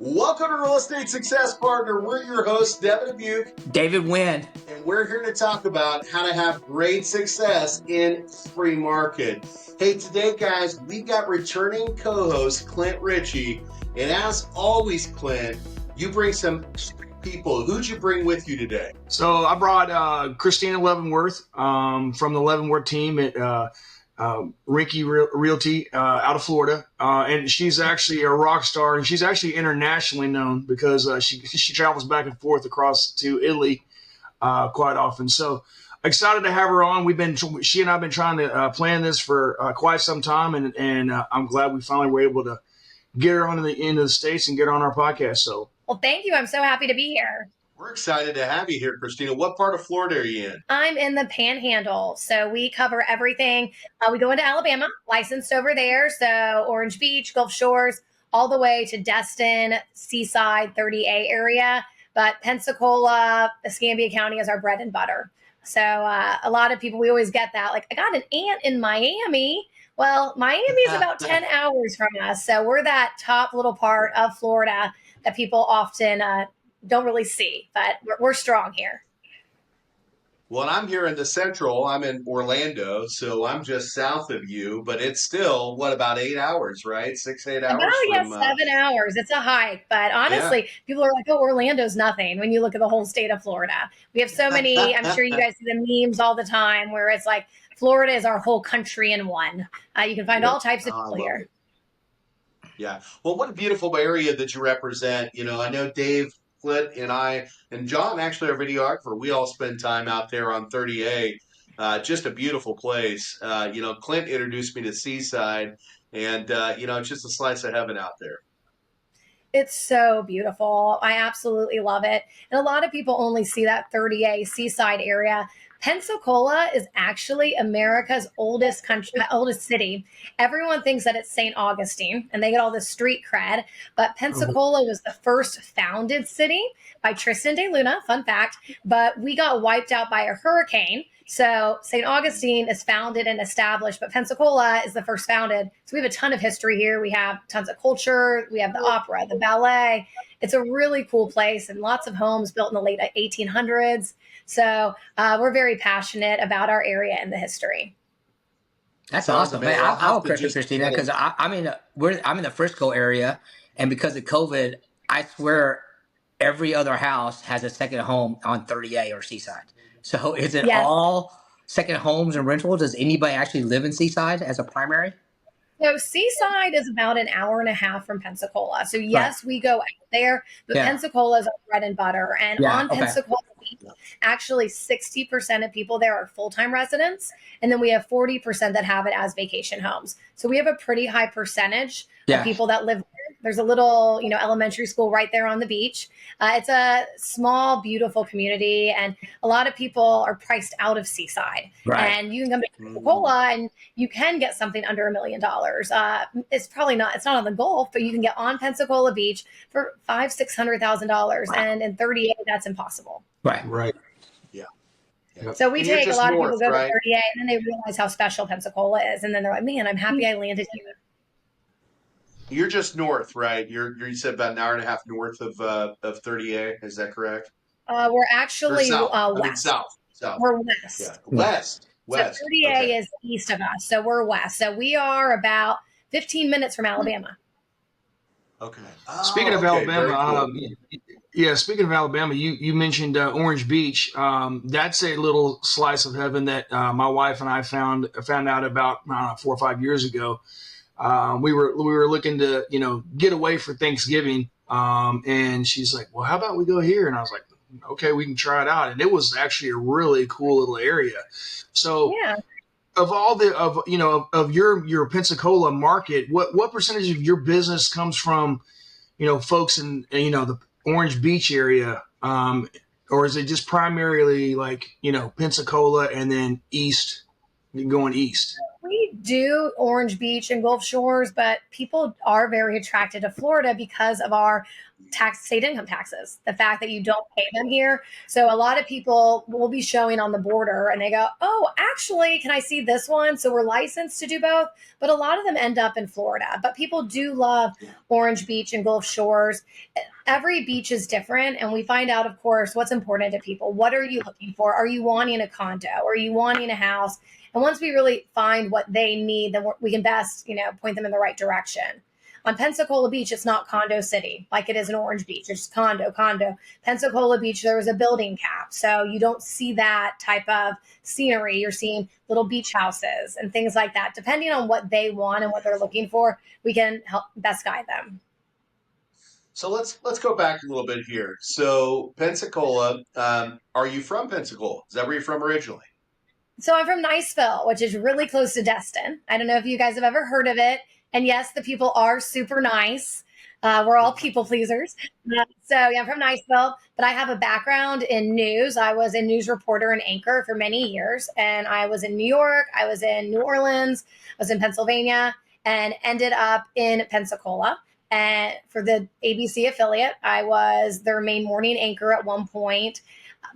Welcome to Real Estate Success Partner. We're your hosts, Devin Dubuque, David Wynn, and we're here to talk about how to have great success in free market. Hey, today, guys, we've got returning co-host Clint Ritchie, and as always, Clint, you bring some people. Who'd you bring with you today? So I brought Christina Leavenworth from the Leavenworth team at Rinky Realty out of Florida, and she's actually a rock star, and she's actually internationally known because she travels back and forth across to Italy quite often. So excited to have her on. She and I have been trying to plan this for quite some time, and I'm glad we finally were able to get her on into the States and get her on our podcast. So, well, thank you. I'm so happy to be here. We're excited to have you here, Christina. What part of Florida are you in? I'm in the Panhandle, so we cover everything. We go into Alabama, licensed over there, so Orange Beach, Gulf Shores, all the way to Destin, Seaside, 30A area. But Pensacola, Escambia County is our bread and butter. So a lot of people, we always get that, like, I got an aunt in Miami. Well, Miami is about 10 hours from us, so we're that top little part of Florida that people often don't really see, but we're strong here. Well, I'm here in the central. I'm in Orlando, so I'm just south of you, but it's still, about 8 hours, right? 6-8 hours? Oh, yeah, 7 hours. It's a hike, but honestly, people are like, oh, Orlando's nothing when you look at the whole state of Florida. We have so many, I'm sure you guys see the memes all the time where it's like, Florida is our whole country in one. You can find all types of people here. Yeah. Well, what a beautiful area that you represent. You know, I know Dave, Clint, and I, and John, actually our videographer, we all spend time out there on 30A. Just a beautiful place. Clint introduced me to Seaside, and, it's just a slice of heaven out there. It's so beautiful. I absolutely love it. And a lot of people only see that 30A Seaside area. Pensacola is actually America's oldest city. Everyone thinks that it's St. Augustine, and they get all this street cred. But Pensacola was the first founded city by Tristan de Luna, fun fact. But we got wiped out by a hurricane. So St. Augustine is founded and established, but Pensacola is the first founded. So we have a ton of history here. We have tons of culture. We have the opera, the ballet. It's a really cool place and lots of homes built in the late 1800s. So we're very passionate about our area and the history. That's awesome, man. I'll correct you, Christina, because I'm in the Frisco area, and because of COVID, I swear every other house has a second home on 30A or Seaside. So is it all second homes and rentals? Does anybody actually live in Seaside as a primary? So Seaside is about an hour and a half from Pensacola. So yes, we go out there, but Pensacola is our bread and butter. And on Pensacola Beach, actually 60% of people there are full-time residents. And then we have 40% that have it as vacation homes. So we have a pretty high percentage of people that live there. There's a little, elementary school right there on the beach. It's a small, beautiful community, and a lot of people are priced out of Seaside. Right. And you can come to Pensacola, and you can get something under $1 million. It's not on the Gulf, but you can get on Pensacola Beach for $500,000-$600,000, and in 38, that's impossible. Right. Yeah. So we take a lot of people go to 38, and then they realize how special Pensacola is, and then they're like, "Man, I'm happy I landed here." You're just north, right? You said about an hour and a half north of 30A. Is that correct? We're actually west. South. We're west. Yeah. West. So 30A is east of us. So we're west. So we are about 15 minutes from Alabama. Okay. Speaking of Alabama, speaking of Alabama, you mentioned Orange Beach. That's a little slice of heaven that my wife and I found out about 4 or 5 years ago. We were looking to, get away for Thanksgiving. And she's like, well, how about we go here? And I was like, okay, we can try it out. And it was actually a really cool little area. So of all of your Pensacola market, what percentage of your business comes from, folks in, the Orange Beach area? Or is it just primarily like, Pensacola and then going east? we do Orange Beach and Gulf Shores, but people are very attracted to Florida because of our state income taxes, the fact that you don't pay them here. So a lot of people will be showing on the border and they go, oh, actually, can I see this one? So we're licensed to do both, but a lot of them end up in Florida. But people do love Orange Beach and Gulf Shores. Every beach is different, and we find out, of course, what's important to people. What are you looking for? Are you wanting a condo? Are you wanting a house? And once we really find what they need, then we can best, point them in the right direction. On Pensacola Beach, it's not condo city like it is in Orange Beach. It's condo. Pensacola Beach, there was a building cap. So you don't see that type of scenery. You're seeing little beach houses and things like that. Depending on what they want and what they're looking for, we can help best guide them. So let's go back a little bit here. So Pensacola, are you from Pensacola? Is that where you're from originally? So I'm from Niceville, which is really close to Destin. I don't know if you guys have ever heard of it. And yes, the people are super nice. We're all people pleasers. I'm from Niceville, but I have a background in news. I was a news reporter and anchor for many years. And I was in New York. I was in New Orleans. I was in Pennsylvania and ended up in Pensacola. And for the ABC affiliate, I was their main morning anchor at one point.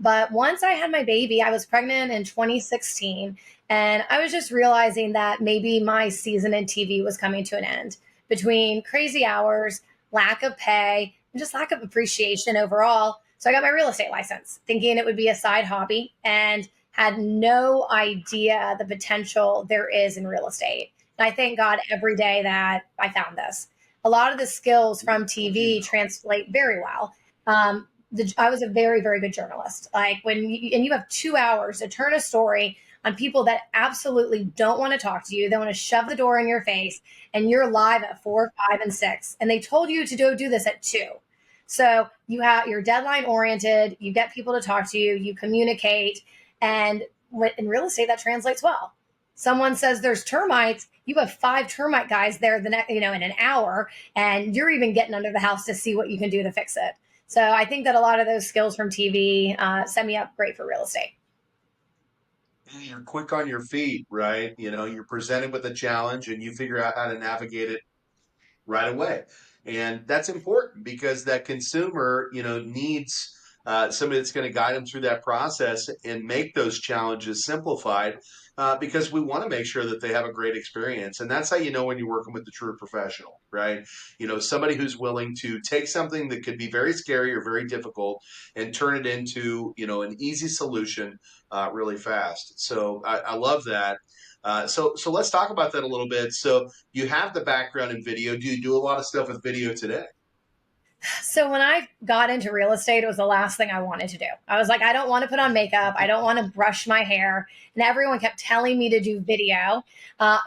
But once I had my baby, I was pregnant in 2016. And I was just realizing that maybe my season in TV was coming to an end between crazy hours, lack of pay, and just lack of appreciation overall. So I got my real estate license thinking it would be a side hobby and had no idea the potential there is in real estate. And I thank God every day that I found this. A lot of the skills from TV translate very well. I was a very, very good journalist. Like you have 2 hours to turn a story on people that absolutely don't want to talk to you. They want to shove the door in your face, and you're live at 4, 5, and 6. And they told you to do this at 2. So you're deadline oriented. You get people to talk to you. You communicate, and in real estate that translates well. Someone says there's termites, you have 5 termite guys there in an hour, and you're even getting under the house to see what you can do to fix it. So I think that a lot of those skills from TV set me up great for real estate. You're quick on your feet, right? You're presented with a challenge and you figure out how to navigate it right away. And that's important because that consumer, needs somebody that's going to guide them through that process and make those challenges simplified because we want to make sure that they have a great experience. And that's how you know when you're working with the true professional, right? Somebody who's willing to take something that could be very scary or very difficult and turn it into, an easy solution really fast. So I love that. So let's talk about that a little bit. So you have the background in video. Do you do a lot of stuff with video today? So when I got into real estate, it was the last thing I wanted to do. I was like, I don't want to put on makeup. I don't want to brush my hair. And everyone kept telling me to do video.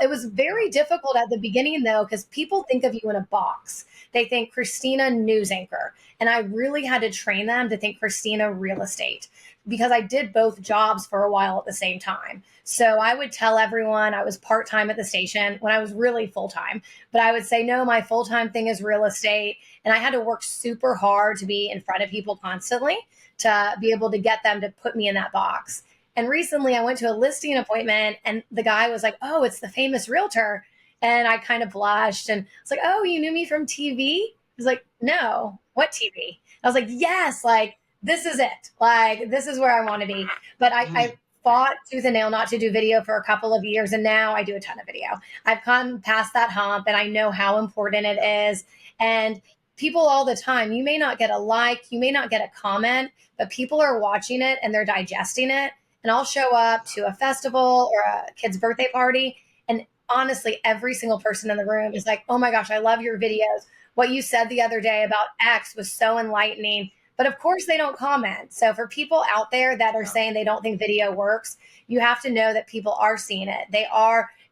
It was very difficult at the beginning, though, because people think of you in a box. They think Christina news anchor. And I really had to train them to think Christina real estate because I did both jobs for a while at the same time. So I would tell everyone I was part-time at the station when I was really full-time. But I would say, no, my full-time thing is real estate. And I had to work super hard to be in front of people constantly to be able to get them to put me in that box. And recently I went to a listing appointment and the guy was like, oh, it's the famous realtor. And I kind of blushed and I was like, oh, you knew me from TV? He was like, no, what TV? I was like, yes, like, this is it. Like, this is where I want to be. But I fought tooth and nail not to do video for a couple of years. And now I do a ton of video. I've come past that hump and I know how important it is. And people all the time, you may not get a like, you may not get a comment, but people are watching it and they're digesting it. And I'll show up to a festival or a kid's birthday party. And honestly, every single person in the room is like, oh my gosh, I love your videos. What you said the other day about X was so enlightening. But of course they don't comment. So for people out there that are saying they don't think video works, you have to know that people are seeing it.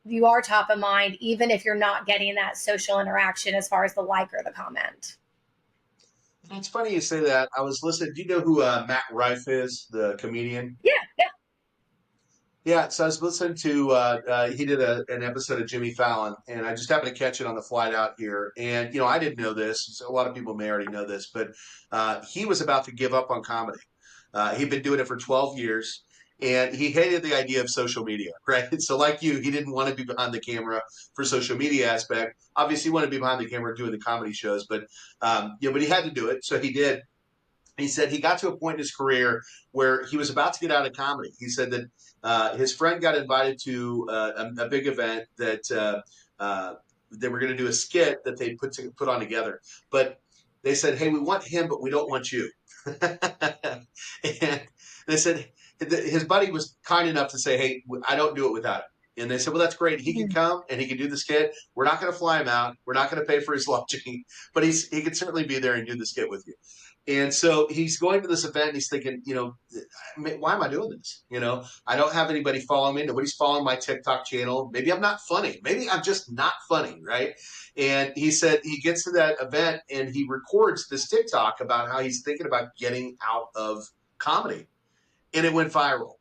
You are top of mind, even if you're not getting that social interaction as far as the like or the comment. It's funny you say that. I was listening. Do you know who Matt Rife is, the comedian? Yeah. Yeah, so I was listening to, he did an episode of Jimmy Fallon, and I just happened to catch it on the flight out here. And, I didn't know this. So a lot of people may already know this, but he was about to give up on comedy. He'd been doing it for 12 years, And he hated the idea of social media, right? So like you, he didn't want to be behind the camera for social media aspect. Obviously, he wanted to be behind the camera doing the comedy shows, but but he had to do it, so he did. He said he got to a point in his career where he was about to get out of comedy. He said that his friend got invited to a big event that they were going to do a skit that they put on together, but they said, "Hey, we want him, but we don't want you." And they said his buddy was kind enough to say, "Hey, I don't do it without him." And they said, "Well, that's great. He can come and he can do the skit. We're not going to fly him out. We're not going to pay for his lodging, but he could certainly be there and do the skit with you." And so he's going to this event and he's thinking, why am I doing this? I don't have anybody following me. Nobody's following my TikTok channel. Maybe I'm not funny. Maybe I'm just not funny, right? And he said he gets to that event and he records this TikTok about how he's thinking about getting out of comedy. And it went viral.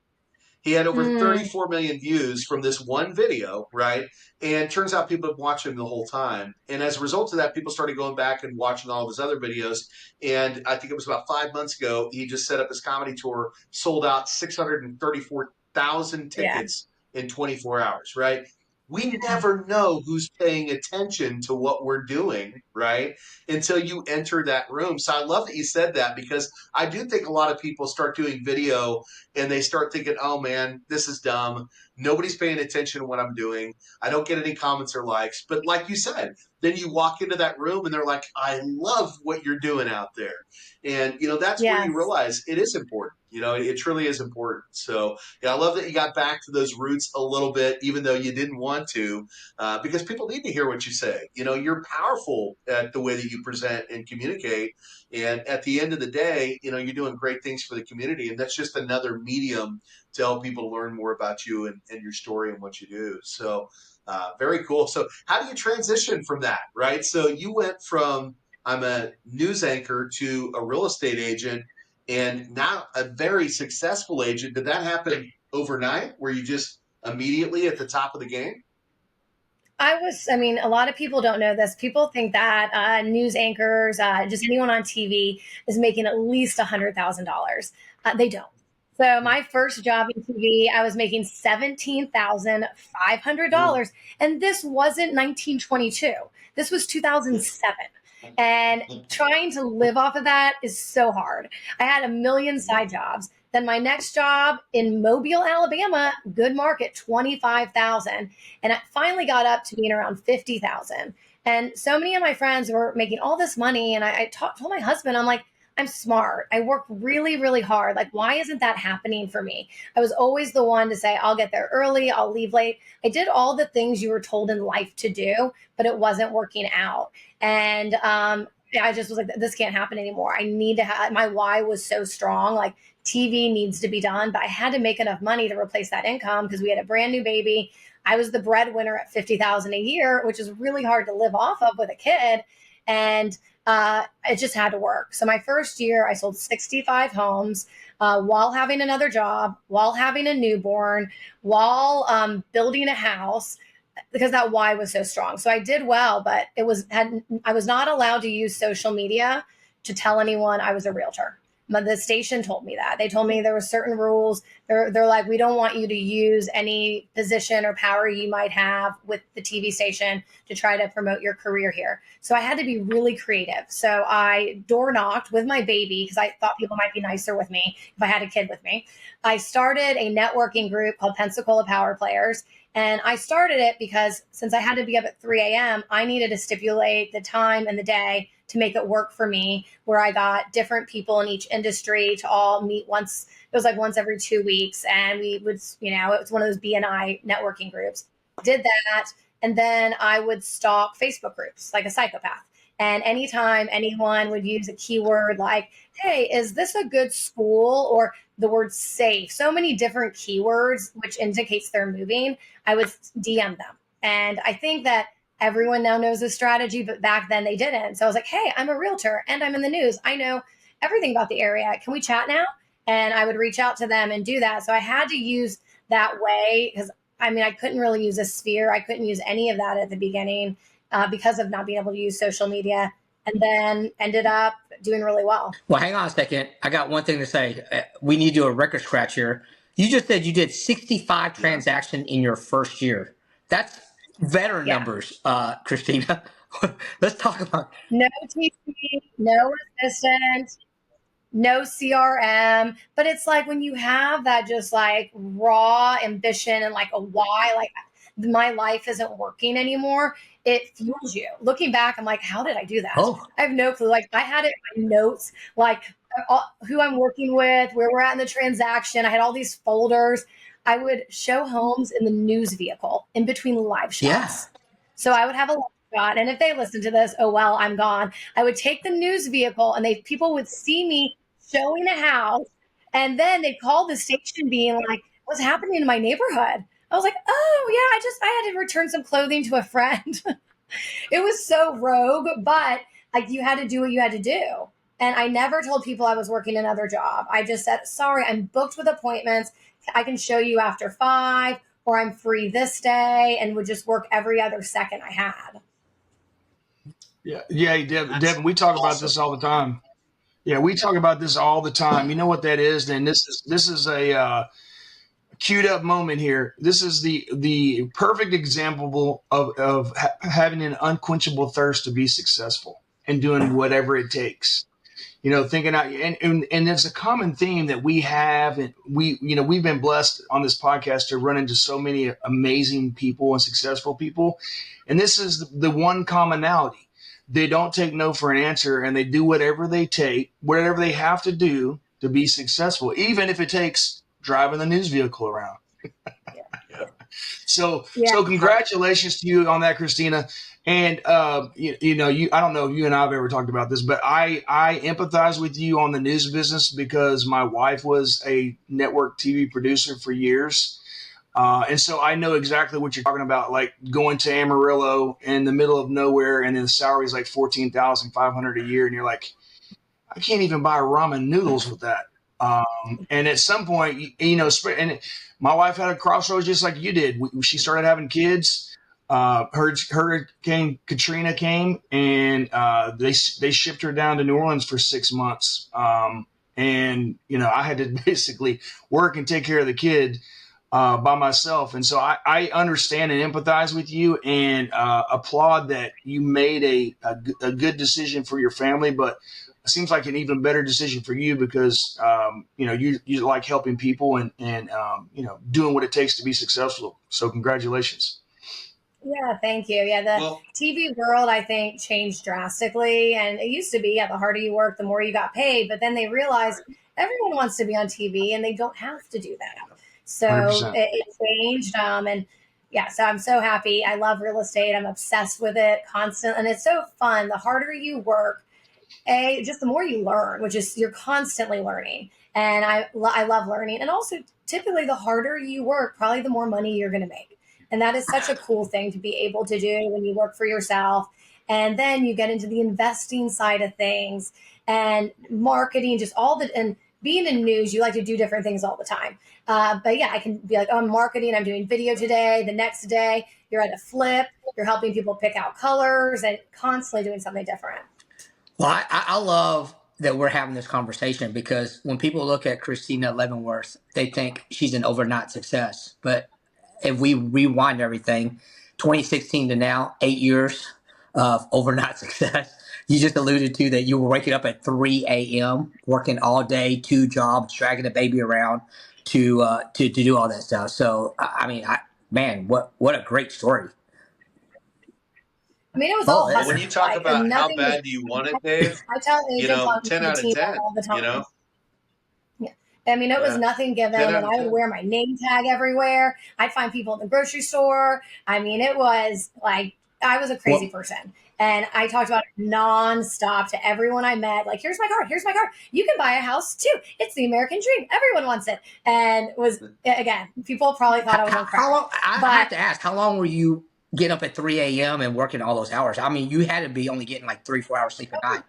He had over 34 million views from this one video, right? And turns out people have watched him the whole time. And as a result of that, people started going back and watching all of his other videos. And I think it was about 5 months ago, he just set up his comedy tour, sold out 634,000 tickets in 24 hours, right? We never know who's paying attention to what we're doing, right? Until you enter that room. So I love that you said that, because I do think a lot of people start doing video and they start thinking, oh man, this is dumb. Nobody's paying attention to what I'm doing. I don't get any comments or likes. But like you said, then you walk into that room and they're like, I love what you're doing out there. And, that's where you realize it is important. It truly is important. So I love that you got back to those roots a little bit, even though you didn't want to, because people need to hear what you say. You're powerful at the way that you present and communicate. And at the end of the day, you're doing great things for the community. And that's just another medium to help people learn more about you and your story and what you do. So very cool. So how do you transition from that, right? So you went from I'm a news anchor to a real estate agent and now a very successful agent. Did that happen overnight? Were you just immediately at the top of the game? A lot of people don't know this. People think that news anchors, just anyone on TV, is making at least $100,000. They don't. So my first job in TV, I was making $17,500, and this wasn't 1922. This was 2007. And trying to live off of that is so hard. I had a million side jobs. Then my next job in Mobile, Alabama, good market, 25,000, and it finally got up to being around 50,000. And so many of my friends were making all this money, and I told my husband, I'm like, I'm smart. I work really, really hard. Like, why isn't that happening for me? I was always the one to say, I'll get there early, I'll leave late. I did all the things you were told in life to do, but it wasn't working out. And I just was like, this can't happen anymore. I need to have, my why was so strong. Like, TV needs to be done, but I had to make enough money to replace that income because we had a brand new baby. I was the breadwinner at 50,000 a year, which is really hard to live off of with a kid. And it just had to work. So my first year, I sold 65 homes while having another job, while having a newborn, while building a house, because that why was so strong. So I did well, but I was not allowed to use social media to tell anyone I was a realtor. But the station told me that. They told me there were certain rules. They're like, we don't want you to use any position or power you might have with the TV station to try to promote your career here. So I had to be really creative. So I door knocked with my baby because I thought people might be nicer with me if I had a kid with me. I started a networking group called Pensacola Power Players. And I started it because since I had to be up at 3 a.m., I needed to stipulate the time and the day to make it work for me, where I got different people in each industry to all meet once. It was like once every 2 weeks. And we would, it was one of those BNI networking groups. Did that. And then I would stalk Facebook groups like a psychopath. And anytime anyone would use a keyword like, hey, is this a good school? Or the word safe, so many different keywords, which indicates they're moving, I would DM them. And I think that everyone now knows this strategy, but back then they didn't. So I was like, hey, I'm a realtor and I'm in the news. I know everything about the area. Can we chat now? And I would reach out to them and do that. So I had to use that way because I couldn't really use a sphere. I couldn't use any of that at the beginning because of not being able to use social media, and then ended up doing really well. Well, hang on a second. I got one thing to say. We need to do a record scratch here. You just said you did 65 transactions in your first year. That's veteran numbers, Christina. Let's talk about no TV, no assistant, no CRM. But it's like when you have that just like raw ambition and like a why, like my life isn't working anymore, it fuels you. Looking back, I'm like, how did I do that? Oh. I have no clue. Like I had it in my notes, like who I'm working with, where we're at in the transaction. I had all these folders. I would show homes in the news vehicle in between live shots. Yeah. So I would have a live shot, and if they listen to this, oh well, I'm gone. I would take the news vehicle, and people would see me showing a house, and then they'd call the station being like, what's happening in my neighborhood? I was like, oh yeah, I had to return some clothing to a friend. It was so rogue, but like you had to do what you had to do. And I never told people I was working another job. I just said, sorry, I'm booked with appointments. I can show you after 5, or I'm free this day, and would just work every other second I had. Yeah, Devin, we talk about this all the time. Yeah, we talk about this all the time. You know what that is? Then this is a queued up moment here. This is the perfect example of having an unquenchable thirst to be successful and doing whatever it takes. You know, thinking out, and it's a common theme that we have, and we've been blessed on this podcast to run into so many amazing people and successful people, and this is the one commonality. They don't take no for an answer, and they do whatever they have to do to be successful, even if it takes driving the news vehicle around. So congratulations to you on that, Christina. And I don't know if you and I have ever talked about this, but I empathize with you on the news business because my wife was a network TV producer for years. And so I know exactly what you're talking about, like going to Amarillo in the middle of nowhere, and then the salary is like $14,500 a year, and you're like, I can't even buy ramen noodles with that. And at some point, and my wife had a crossroads just like you did. She started having kids. Hurricane Katrina came, and they shipped her down to New Orleans for 6 months. And I had to basically work and take care of the kid by myself. And so I understand and empathize with you, and applaud that you made a good decision for your family, but it seems like an even better decision for you because you like helping people and doing what it takes to be successful. So congratulations. Yeah, thank you. Yeah, the TV world, I think, changed drastically. And it used to be, the harder you work, the more you got paid. But then they realized everyone wants to be on TV, and they don't have to do that. So it changed. So I'm so happy. I love real estate. I'm obsessed with it constantly. And it's so fun. The harder you work, just the more you learn, which is you're constantly learning. And I love learning. And also, typically, the harder you work, probably the more money you're going to make. And that is such a cool thing to be able to do when you work for yourself. And then you get into the investing side of things and marketing, and being in news, you like to do different things all the time. But yeah, I can be like, oh, I'm marketing, I'm doing video today. The next day, you're at a flip, you're helping people pick out colors and constantly doing something different. Well, I love that we're having this conversation because when people look at Christina Leavenworth, they think she's an overnight success. But if we rewind everything, 2016 to now, 8 years of overnight success. You just alluded to that you were waking up at 3 a.m., working all day, 2 jobs, dragging the baby around to do all that stuff. So, what a great story. I mean, it was all hustle. When you talk about how bad do you want it, Dave, I tell agents on 10 out of 10, all the time. I mean, it was nothing given, and I would wear my name tag everywhere. I'd find people in the grocery store. I mean, it was like I was a crazy person. And I talked about it nonstop to everyone I met. Like, here's my card. Here's my card. You can buy a house too. It's the American dream. Everyone wants it. And again, people probably thought I was on crack. I have to ask, how long were you getting up at 3 a.m. and working all those hours? I mean, you had to be only getting like 3-4 hours sleep a night.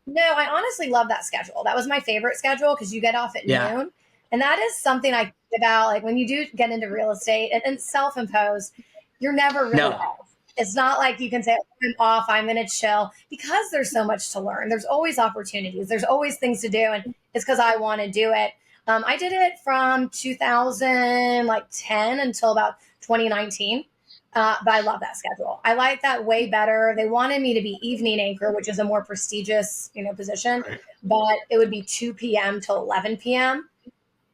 No, I honestly love that schedule. That was my favorite schedule because you get off at noon. And that is something I think about, like when you do get into real estate and self-imposed, you're never really off. It's not like you can say, I'm off, I'm going to chill, because there's so much to learn. There's always opportunities. There's always things to do. And it's because I want to do it. I did it from 2010 until about 2019. But I love that schedule. I like that way better. They wanted me to be evening anchor, which is a more prestigious, position, Right. but it would be 2 p.m. till 11 p.m.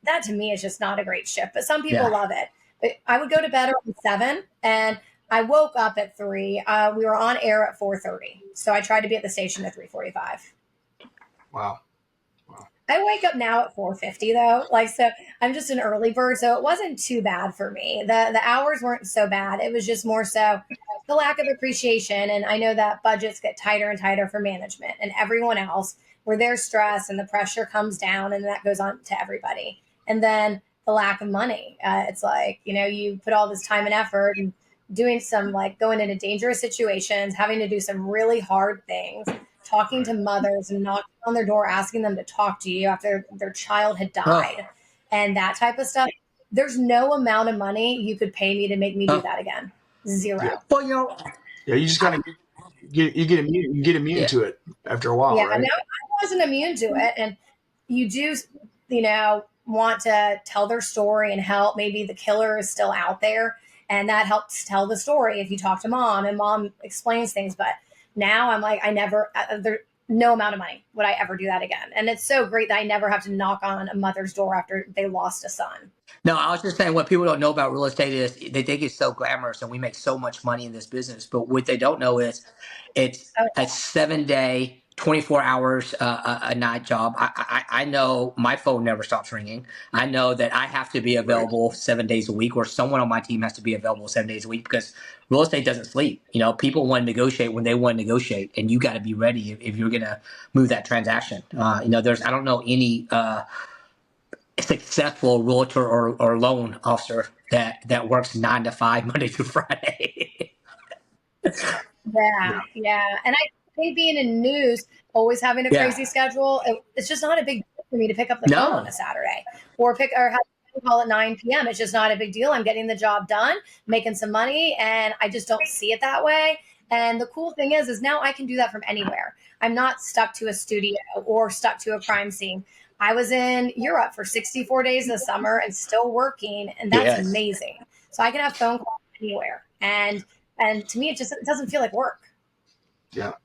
That to me is just not a great shift, but some people Yeah. love it. But I would go to bed around 7 and I woke up at 3. We were on air at 4:30. So I tried to be at the station at 3:45. Wow. I wake up now at 4:50 though. So I'm just an early bird, so it wasn't too bad for me. The hours weren't so bad. It was just more so the lack of appreciation, and I know that budgets get tighter and tighter for management and everyone else where there's stress and the pressure comes down and that goes on to everybody. And then the lack of money. It's like, you put all this time and effort and doing some going into dangerous situations, having to do some really hard things, talking to mothers and knocking on their door, asking them to talk to you after their child had died, and that type of stuff. There's no amount of money you could pay me to make me do that again. Zero. Yeah. Well, Yeah, you just kind of get immune to it after a while, Yeah, right? no, I wasn't immune to it. And you do, want to tell their story and help. Maybe the killer is still out there, and that helps tell the story if you talk to mom and mom explains things. But now I'm like, I never, there, no amount of money would I ever do that again. And it's so great that I never have to knock on a mother's door after they lost a son. no, I was just saying what people don't know about real estate is they think it's so glamorous and we make so much money in this business. But what they don't know is it's Oh, a 7-day, 24 hours a night job. I know my phone never stops ringing. I know that I have to be Right. available 7 days a week, or someone on my team has to be available 7 days a week, because real estate doesn't sleep. People want to negotiate when they want to negotiate, and you got to be ready if you're going to move that transaction. I don't know any successful realtor or loan officer that works 9 to 5 Monday through Friday. yeah, yeah. And I think being in news, always having a Yeah. crazy schedule, it's just not a big deal for me to pick up the phone No. on a Saturday or have a call at 9 p.m. It's just not a big deal. I'm getting the job done, making some money, and I just don't see it that way. And the cool thing is now I can do that from anywhere. I'm not stuck to a studio or stuck to a crime scene. I was in Europe for 64 days this summer and still working, and that's Yes. amazing. So I can have phone calls anywhere. And to me, it doesn't feel like work. Yeah.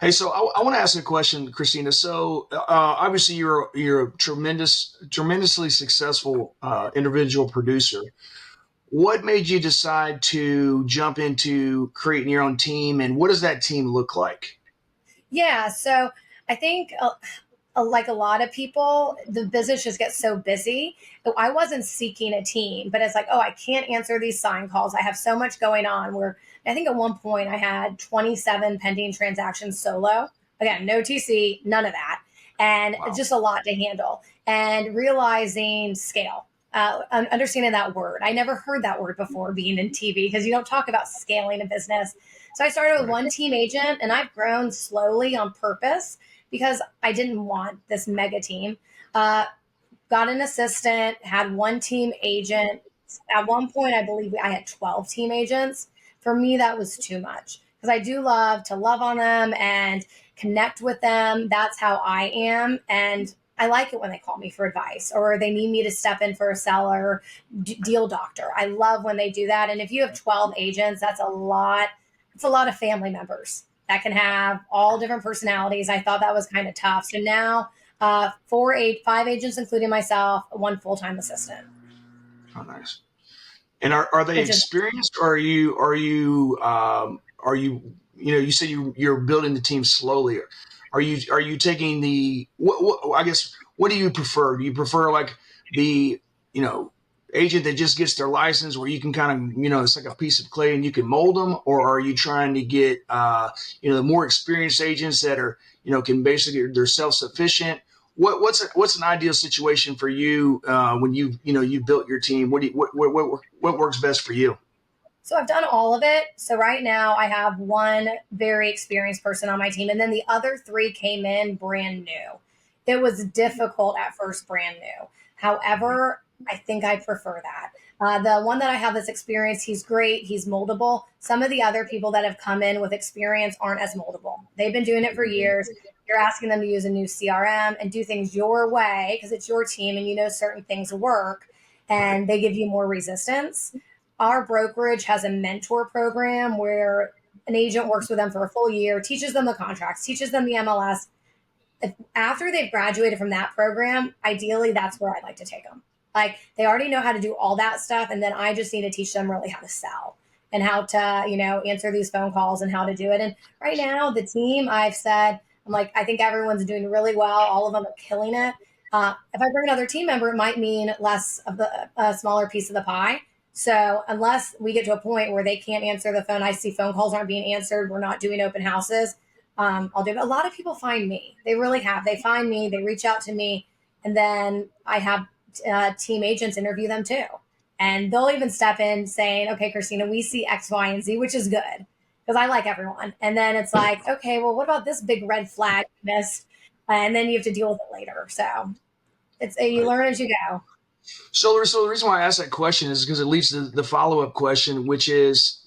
Hey, so I want to ask a question, Christina. So obviously you're a tremendously successful individual producer. What made you decide to jump into creating your own team, and what does that team look like? Yeah, so I think like a lot of people, the business just gets so busy. I wasn't seeking a team, but it's like, oh, I can't answer these sign calls. I have so much going on. Where I think at one point I had 27 pending transactions solo. Again, no TC, none of that, and Wow. just a lot to handle. And realizing scale, understanding that word. I never heard that word before being in TV, because you don't talk about scaling a business. So I started with one team agent, and I've grown slowly on purpose because I didn't want this mega team. Got an assistant, had one team agent. At one point, I believe I had 12 team agents. For me, that was too much, because I do love to love on them and connect with them. That's how I am. And I like it when they call me for advice or they need me to step in for a seller deal doctor. I love when they do that. And if you have 12 agents, that's a lot. It's a lot of family members that can have all different personalities. I thought that was kind of tough. So now 5 agents, including myself, one full-time assistant. Oh, nice. And are they Which is experienced, or you said you're building the team slowly? Are you taking the what I guess what do you prefer? Do you prefer like the agent that just gets their license, where you can kind of it's like a piece of clay and you can mold them, or are you trying to get the more experienced agents that are can basically they're self-sufficient? What's an ideal situation for you when you built your team? What works best for you? So I've done all of it. So right now I have one very experienced person on my team, and then the other 3 came in brand new. It was difficult at first, brand new. However, I think I prefer that. The one that I have that's experienced, he's great. He's moldable. Some of the other people that have come in with experience aren't as moldable. They've been doing it for years. You're asking them to use a new CRM and do things your way because it's your team and you know certain things work, and they give you more resistance. Our brokerage has a mentor program where an agent works with them for a full year, teaches them the contracts, teaches them the MLS. After they've graduated from that program, ideally that's where I'd like to take them. Like they already know how to do all that stuff, and then I just need to teach them really how to sell and how to, answer these phone calls and how to do it. And right now, the team, I've said, I'm like, I think everyone's doing really well. All of them are killing it. If I bring another team member, it might mean less of the smaller piece of the pie. So unless we get to a point where they can't answer the phone, I see phone calls aren't being answered, we're not doing open houses. I'll do it. A lot of people find me. They really have. They find me. They reach out to me, and then I have team agents interview them too. And they'll even step in saying, okay, Christina, we see X, Y, and Z, which is good because I like everyone. And then it's like, okay, well, what about this big red flag you missed? And then you have to deal with it later. So you learn as you go. So the reason why I asked that question is because it leads to the follow-up question, which is,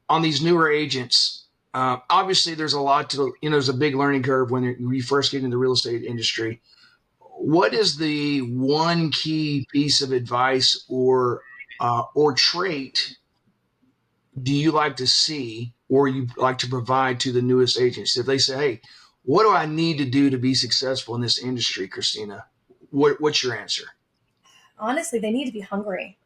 on these newer agents, obviously there's a lot to, there's a big learning curve when you first get into the real estate industry. What is the one key piece of advice or trait do you like to see or you like to provide to the newest agents? If they say, hey, what do I need to do to be successful in this industry, Christina? What's your answer? Honestly, they need to be hungry.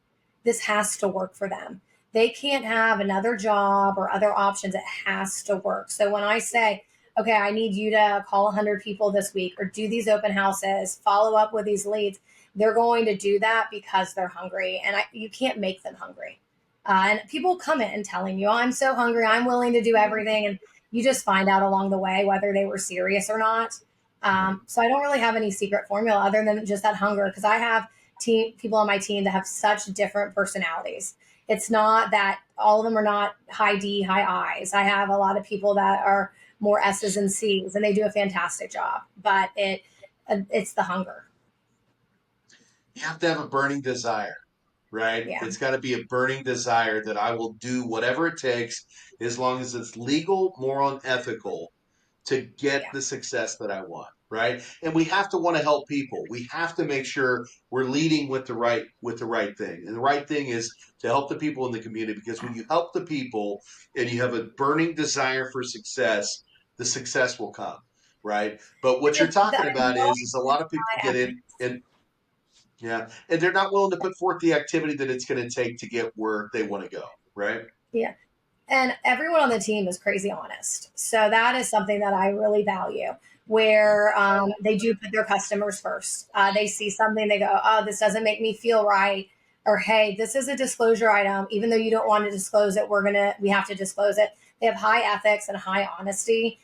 This has to work for them. They can't have another job or other options. It has to work. So when I say, okay, I need you to call 100 people this week or do these open houses, follow up with these leads, they're going to do that because they're hungry. And you can't make them hungry. And people come in telling you, oh, I'm so hungry, I'm willing to do everything. And you just find out along the way whether they were serious or not. So I don't really have any secret formula other than just that hunger, because I have people on my team that have such different personalities. It's not that all of them are not high D, high I's. I have a lot of people that are more S's and C's, and they do a fantastic job. But it's the hunger. You have to have a burning desire, right? Yeah. It's got to be a burning desire that I will do whatever it takes, as long as it's legal, moral, and ethical, to get the success that I want, right? And we have to want to help people. We have to make sure we're leading with the right thing. And the right thing is to help the people in the community, because when you help the people and you have a burning desire for success, the success will come, right? But what you're talking about is a lot of people get in and and they're not willing to put forth the activity that it's going to take to get where they want to go, right? Yeah. And everyone on the team is crazy honest. So that is something that I really value, where they do put their customers first. They see something, they go, oh, this doesn't make me feel right. Or, hey, this is a disclosure item. Even though you don't want to disclose it, we have to disclose it. They have high ethics and high honesty.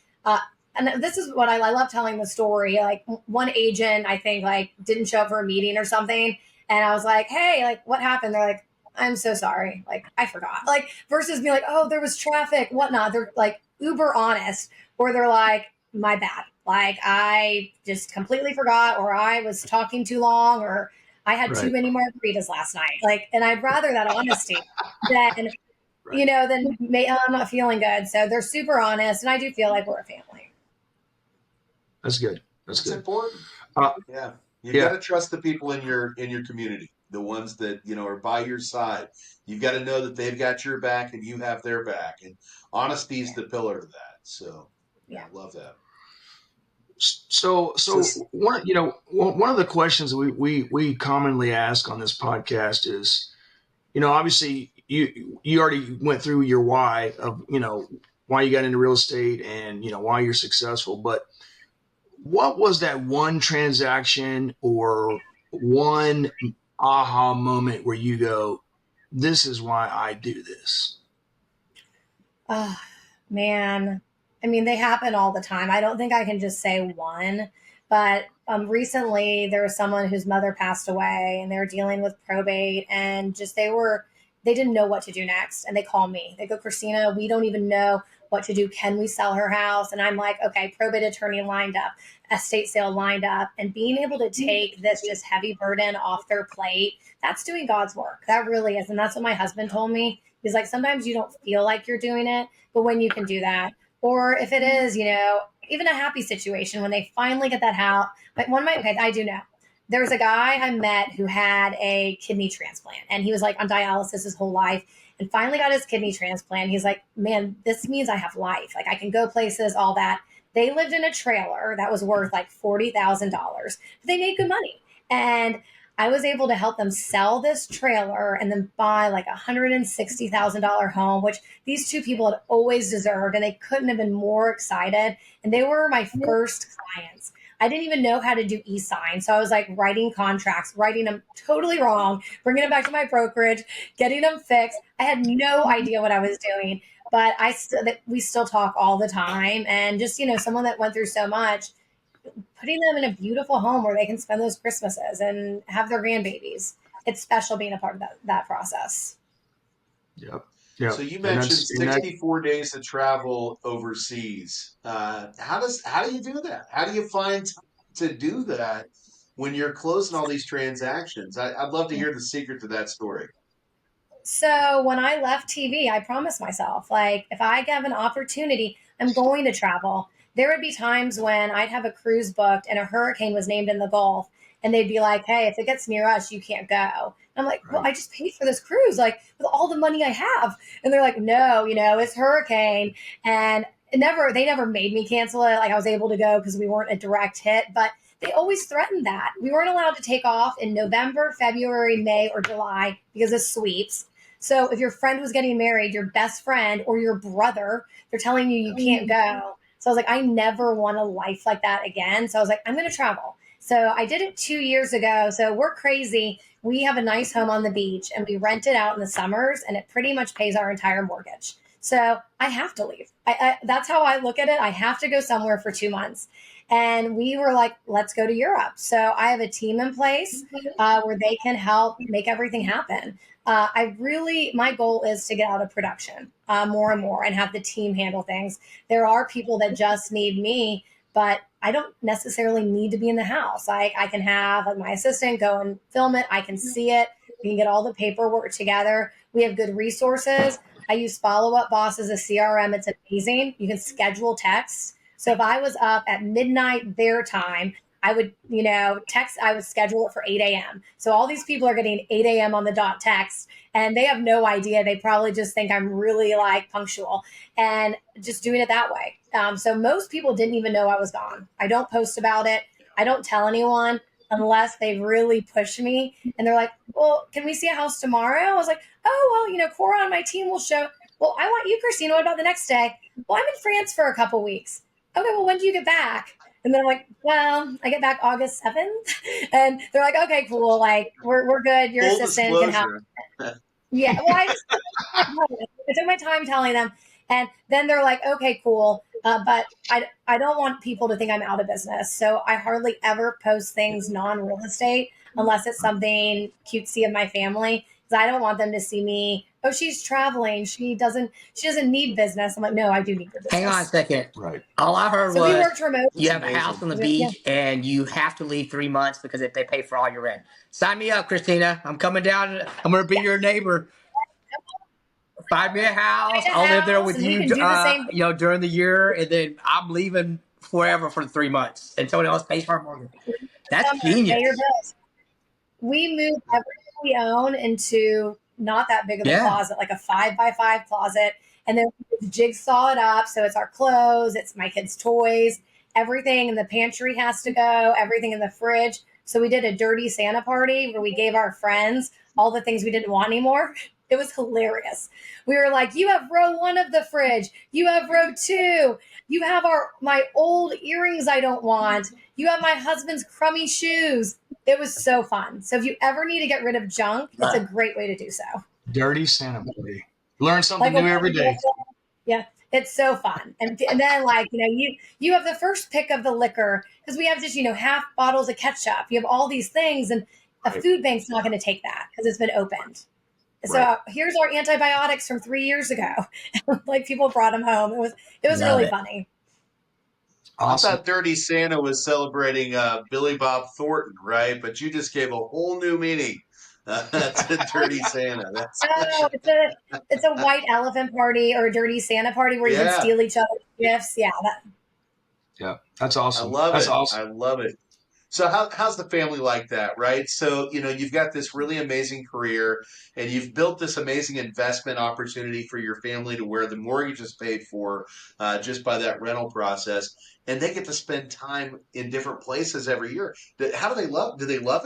And this is what I love telling the story. Like one agent, I think, didn't show up for a meeting or something. And I was like, hey, what happened? They're like, I'm so sorry. I forgot. Versus being like, oh, there was traffic, whatnot. They're uber honest, or they're like, my bad. I just completely forgot, or I was talking too long, or I had too many margaritas last night. And I'd rather that honesty than, than I'm not feeling good. So they're super honest. And I do feel like we're a family. That's good. That's good. Important. You got to trust the people in your community, the ones that are by your side. You've got to know that they've got your back and you have their back, and honesty is the pillar to that. So I love that. So one of the questions we commonly ask on this podcast is, obviously you already went through your why of why you got into real estate and why you're successful, but what was that one transaction or one aha moment where you go, this is why I do this? Oh, man. I mean, they happen all the time. I don't think I can just say one, but recently there was someone whose mother passed away and they were dealing with probate, and just they didn't know what to do next. And they call me. They go, Christina, we don't even know what to do. Can we sell her house? And I'm like, okay, probate attorney lined up, estate sale lined up, and being able to take this just heavy burden off their plate, that's doing God's work. That really is. And that's what my husband told me. He's like, sometimes you don't feel like you're doing it, but when you can do that, or if it is, even a happy situation when they finally get that house. But okay, I do know. There's a guy I met who had a kidney transplant, and he was like on dialysis his whole life, and finally got his kidney transplant. He's like, man, this means I have life. Like I can go places, all that. They lived in a trailer that was worth like $40,000, but they made good money. And I was able to help them sell this trailer and then buy like $160,000 home, which these two people had always deserved. And they couldn't have been more excited. And they were my first clients. I didn't even know how to do e-sign. So I was like writing contracts, writing them totally wrong, bringing them back to my brokerage, getting them fixed. I had no idea what I was doing, but we still talk all the time. And just, someone that went through so much, putting them in a beautiful home where they can spend those Christmases and have their grandbabies. It's special being a part of that process. Yep. So you mentioned 64 days of travel overseas. How do you do that? How do you find to do that when you're closing all these transactions? I'd love to hear the secret to that story. So when I left TV, I promised myself, like, if I have an opportunity, I'm going to travel. There would be times when I'd have a cruise booked and a hurricane was named in the Gulf, and they'd be like, hey, if it gets near us, you can't go. And I'm like, well, I just paid for this cruise, like with all the money I have. And they're like, no, it's hurricane. And they never made me cancel it. Like I was able to go because we weren't a direct hit, but they always threatened that. We weren't allowed to take off in November, February, May, or July because of sweeps. So if your friend was getting married, your best friend or your brother, they're telling you can't go. So I was like, I never want a life like that again. So I was like, I'm going to travel. So I did it 2 years ago. So we're crazy. We have a nice home on the beach and we rent it out in the summers, and it pretty much pays our entire mortgage. So I have to leave. That's how I look at it. I have to go somewhere for 2 months. And we were like, let's go to Europe. So I have a team in place where they can help make everything happen. My goal is to get out of production more and more and have the team handle things. There are people that just need me, but I don't necessarily need to be in the house. I can have my assistant go and film it. I can see it. We can get all the paperwork together. We have good resources. I use Follow Up Boss as a CRM. It's amazing. You can schedule texts. So if I was up at midnight their time, I would, I would schedule it for 8 a.m. So all these people are getting 8 a.m. on the dot text, and they have no idea. They probably just think I'm really punctual, and just doing it that way. So most people didn't even know I was gone. I don't post about it. I don't tell anyone unless they really push me. And they're like, well, can we see a house tomorrow? I was like, oh, well, Cora on my team will show. Well, I want you, Christina. What about the next day? Well, I'm in France for a couple weeks. Okay, well, when do you get back? And then I'm like, well, I get back August 7th. And they're like, okay, cool. Like, we're good. Your Full assistant can help. Yeah. Well, I took my time telling them. And then they're like, okay, cool. But I don't want people to think I'm out of business. So I hardly ever post things non-real estate unless it's something cutesy of my family. Because I don't want them to see me, oh, she's traveling. She doesn't need business. I'm like, no, I do need the business. Hang on a second. Right. All I heard was we worked remote. You have a house on the beach and you have to leave 3 months because they pay for all your rent. Sign me up, Christina. I'm coming down. I'm going to be your neighbor. Find me a house. I'll live there with you, during the year, and then I'm leaving forever for 3 months, and someone else pays for our mortgage. That's genius. We moved everything we own into not that big of a closet, like a 5x5 closet, and then we jigsaw it up. So it's our clothes, it's my kids' toys, everything in the pantry has to go, everything in the fridge. So we did a dirty Santa party where we gave our friends all the things we didn't want anymore. It was hilarious. We were like, you have row 1 of the fridge. You have row 2. You have my old earrings I don't want. You have my husband's crummy shoes. It was so fun. So if you ever need to get rid of junk, it's a great way to do so. Dirty Santa party. Learn something new every day. Yeah, it's so fun. And then you have the first pick of the liquor because we have just, half bottles of ketchup. You have all these things, and a food bank's not going to take that because it's been opened. So here's our antibiotics from 3 years ago. People brought them home. It was really funny. Awesome. I thought Dirty Santa was celebrating Billy Bob Thornton, right? But you just gave a whole new meaning That's a dirty Santa. That's Oh, it's a white elephant party or a dirty Santa party where you can yeah. steal each other's gifts. Yeah, Yeah, that's I awesome. love That's it. I awesome. love it. So how's the family like that, right? So, you've got this really amazing career and you've built this amazing investment opportunity for your family to where the mortgage is paid for just by that rental process. And they get to spend time in different places every year. How do they love it? Do they love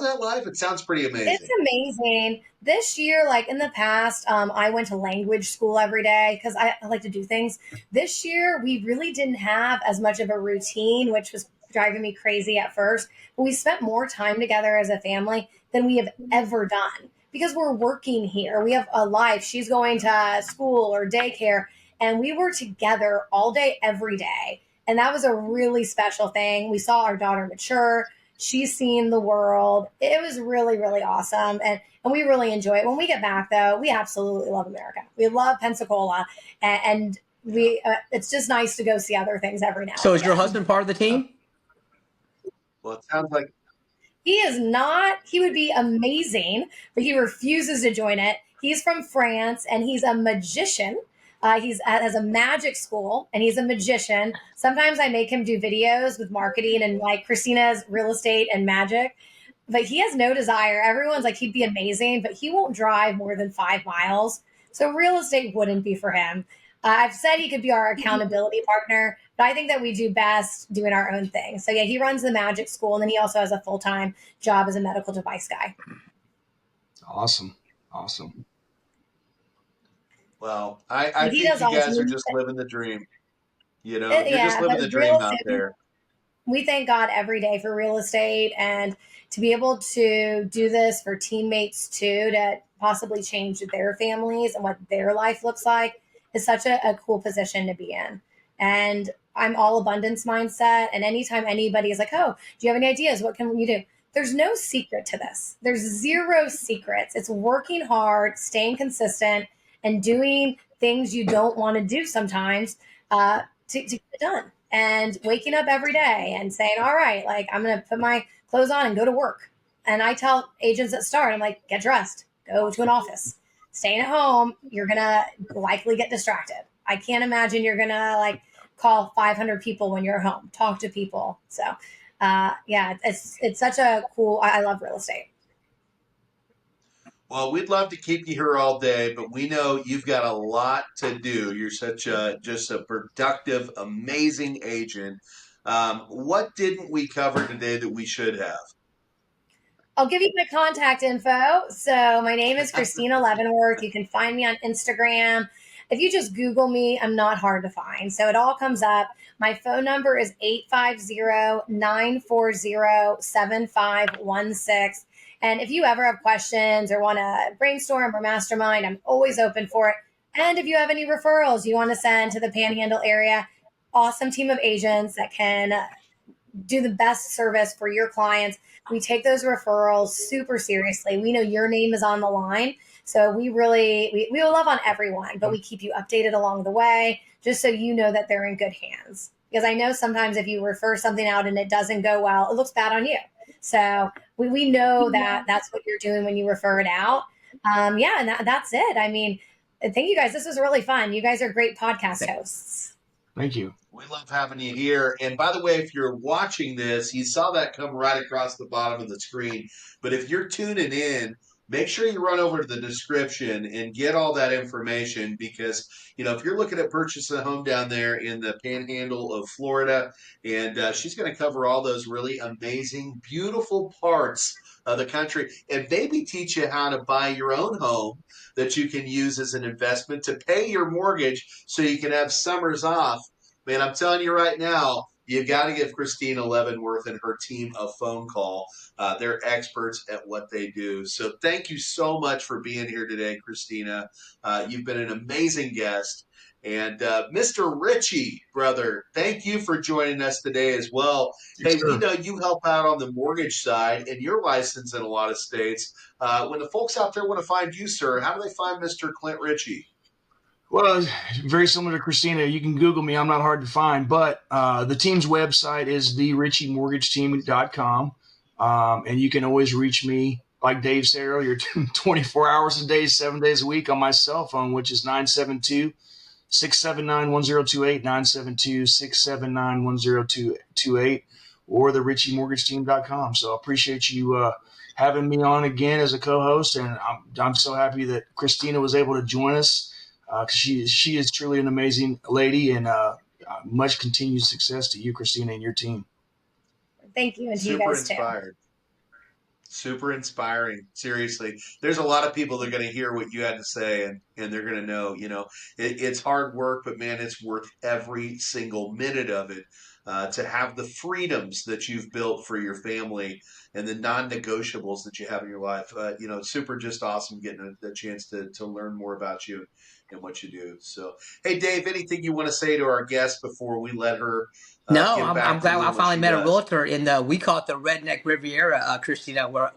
that life? It sounds pretty it's amazing. amazing. This year, like in the past, I went to language school every day because I like to do things. This year, we really didn't have as much of a routine, which was driving me crazy at first. But we spent more time together as a family than we have ever done because we're working here. We have a life. She's going to school or daycare, and we were together all day, every day. And that was a really special thing. We saw our daughter mature. She's seen the world. It was really, really awesome. And we really enjoy it. When we get back, though, we absolutely love America. We love Pensacola. And we it's just nice to go see other things every now So and is your again. husband part of the team? Well, it sounds like He is not. He would be amazing, but he refuses to join it. He's from France and he's a magician. He's has a magic school and he's a magician. Sometimes I make him do videos with marketing and like Christina's real estate and magic, but he has no desire. Everyone's like, he'd be amazing, but he won't drive more than 5 miles. So real estate wouldn't be for him. I've said he could be our accountability partner, but I think that we do best doing our own thing. So yeah, he runs the magic school, and then he also has a full time job as a medical device guy. Awesome. Awesome. well, I But he think does you guys are awesome. just living the dream. You're just Yeah, living but the real dream out estate, there. we thank God every day for real estate and to be able to do this for teammates too, to possibly change their families and what their life looks like is such a cool position to be in. And I'm all abundance mindset. And anytime anybody is like, oh, do you have any ideas? What can you do? There's no secret to this. There's zero secrets. It's working hard, staying consistent, and doing things you don't want to do sometimes to get it done and waking up every day and saying, all right, like I'm going to put my clothes on and go to work. And I tell agents that start, I'm like, get dressed, go to an office. Staying at home, you're going to likely get distracted. I can't imagine you're going to like call 500 people when you're home, talk to people. So, yeah, it's such a cool, I love real estate. Well, we'd love to keep you here all day, but we know you've got a lot to do. You're such a just a productive, amazing agent. What didn't we cover today that we should have? I'll give you my contact info. So my name is Christina Leavenworth. You can find me on Instagram. If you just Google me, I'm not hard to find. So it all comes up. My phone number is 850-940-7516. And if you ever have questions or want to brainstorm or mastermind, I'm always open for it. And if you have any referrals you want to send to the Panhandle area, awesome team of agents that can do the best service for your clients. We take those referrals super seriously. We know your name is on the line. So we will love on everyone, but we keep you updated along the way just so you know that they're in good hands. Because I know sometimes if you refer something out and it doesn't go well, it looks bad on you. So we know that that's what you're doing when you refer it out. Yeah, and that's it. I mean, thank you guys. This was really fun. You guys are great podcast hosts. Thank you. We love having you here. And by the way, if you're watching this, you saw that come right across the bottom of the screen. But if you're tuning in, make sure you run over to the description and get all that information because, if you're looking at purchasing a home down there in the panhandle of Florida, and she's going to cover all those really amazing, beautiful parts of the country and maybe teach you how to buy your own home that you can use as an investment to pay your mortgage so you can have summers off. Man, I'm telling you right now, you got to give Christina Leavenworth and her team a phone call. They're experts at what they do. So thank you so much for being here today, Christina. You've been an amazing guest. And Mr. Ritchie, brother, thank you for joining us today as well. Yes, Hey, we sir. know you help out on the mortgage side, and you're licensed in a lot of states. When the folks out there want to find you, sir, how do they find Mr. Clint Ritchie? Well, very similar to Christina. You can Google me. I'm not hard to find, but the team's website is thericchiemortgageteam.com. And you can always reach me like Dave said earlier, 24 hours a day, 7 days a week on my cell phone, which is 972-679-1028, 972-679-1028, or the RichieMortgageTeam.com. So I appreciate you having me on again as a co-host, and I'm so happy that Christina was able to join us, because she is truly an amazing lady, and much continued success to you, Christina, and your team. Thank you, and to Super you guys inspired. Super inspiring. Seriously, there's a lot of people that are going to hear what you had to say, and they're going to know, it's hard work, but man, it's worth every single minute of it, to have the freedoms that you've built for your family and the non-negotiables that you have in your life. It's super just awesome getting a chance to learn more about you and what you do. So, hey, Dave, anything you want to say to our guest before we let her No, get back I'm to glad doing I what finally she met a does? realtor in we call it the Redneck Riviera, Christina. We're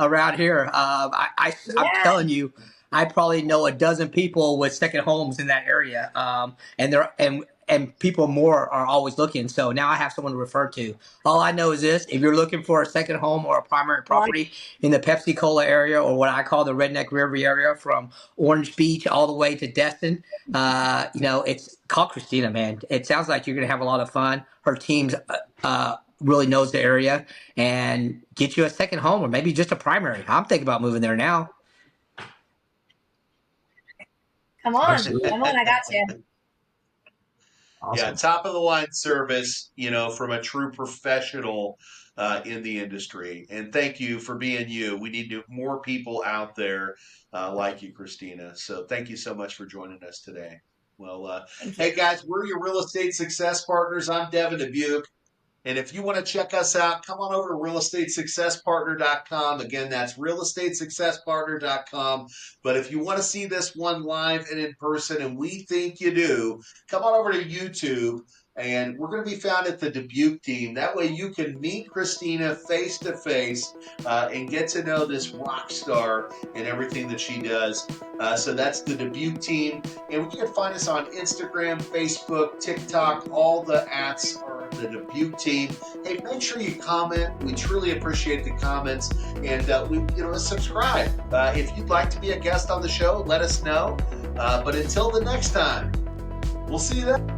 around here. I'm too. telling you, I probably know a dozen people with second homes in that area. And people more are always looking. So now I have someone to refer to. All I know is this: if you're looking for a second home or a primary property in the Pepsi-Cola area, or what I call the Redneck Riviera, from Orange Beach all the way to Destin, it's called Christina, man. It sounds like you're going to have a lot of fun. Her team's really knows the area, and get you a second home or maybe just a primary. I'm thinking about moving there now. Come on, I got you. Awesome. Yeah, top of the line service, from a true professional in the industry. And thank you for being you. We need more people out there like you, Christina. So thank you so much for joining us today. Well, hey guys, we're your real estate success partners. I'm Devin Dubuque. And if you want to check us out, come on over to realestatesuccesspartner.com. Again, that's realestatesuccesspartner.com. But if you want to see this one live and in person, and we think you do, come on over to YouTube. And we're going to be found at the Dubuque team. That way you can meet Christina face to face and get to know this rock star and everything that she does. So that's the Dubuque team. And you can find us on Instagram, Facebook, TikTok. All the ats are the Dubuque team. Hey, make sure you comment. We truly appreciate the comments. And subscribe. If you'd like to be a guest on the show, let us know. But until the next time, we'll see you then.